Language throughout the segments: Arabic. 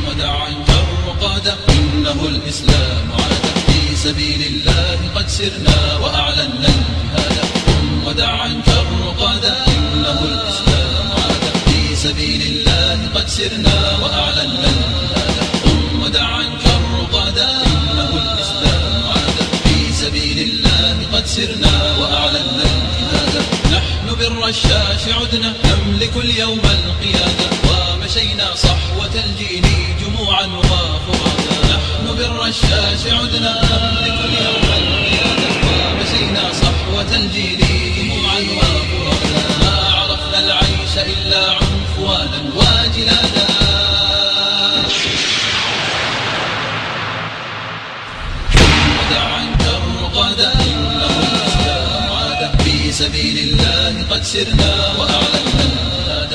ودعا كالرقادة إنه الإسلام عاد في سبيل الله قد سرنا وأعلنا الجهاد. ودعا كالرقادة إنه الإسلام عاد في سبيل الله قد سرنا وأعلنا الجهاد. ودعا كالرقادة إنه الإسلام عاد في سبيل الله قد سرنا وأعلنا الجهاد. نحن بالرشاش عدنا نملك اليوم القيادة ومشينا صحوة الجيل جموعا وفرادا. نحن بالرشاش عدنا نملك اليوم القيادة ومشينا صحوة الجيل جموعا وفرادا. ما عرفنا العيش إلا عنفوانا وجلادا. ودعا كالرقادة إنه الإسلام عاد في سبيل الله قد سرنا وأعلنا الجهاد.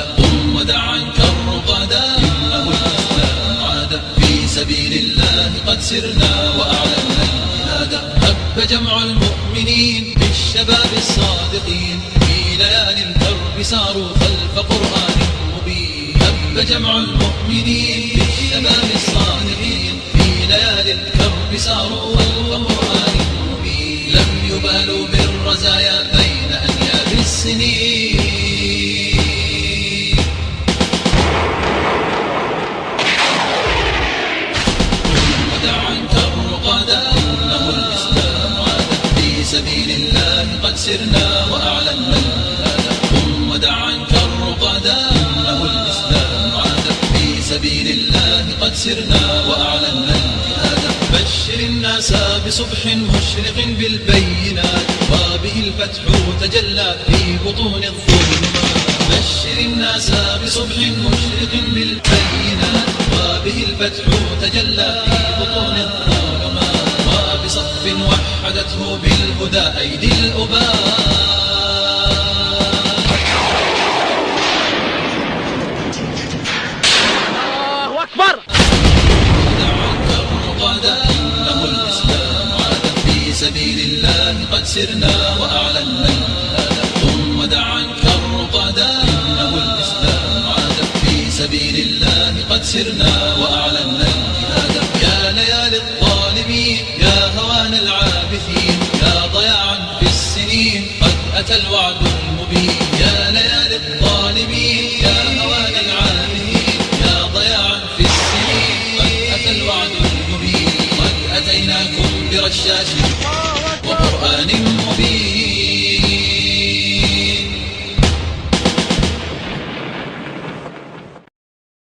ودعا كالرقادة إنه الإسلام عاد في سبيل الله قد سرنا وأعلنا الجهاد. هب جمع المؤمنين بالشباب الصادقين في ليالي الكرب ساروا خلف قرآن مبين. هب جمع المؤمنين بالشباب الصادقين في ليالي الكرب ساروا خلف قرآن مبين. لم يبالوا بالرزايا بين أنياب السنين. ودعا كالرقادة إنه الإسلام عاد في سبيل الله قد سرنا وأعلنا الجهاد. ودعا كالرقادة إنه الإسلام عاد في سبيل الله قد سرنا وأعلنا الجهاد. بشر الناس بصبح مشرق بالبينات وبه الفتح تجلى في بطون الظلمات. بشر الناس بصبح مشرق بالبينات وبه الفتح تجلى في بطون الظلمات. وبصف وحدته بالهدى أيدي الأباء. الله أكبر. ودعا كالرقادة إنه الإسلام عاد في سبيل الله قد سرنا وأعلنا الجهاد. ودعا كالرقادة إنه الإسلام عاد في سبيل الله قد سرنا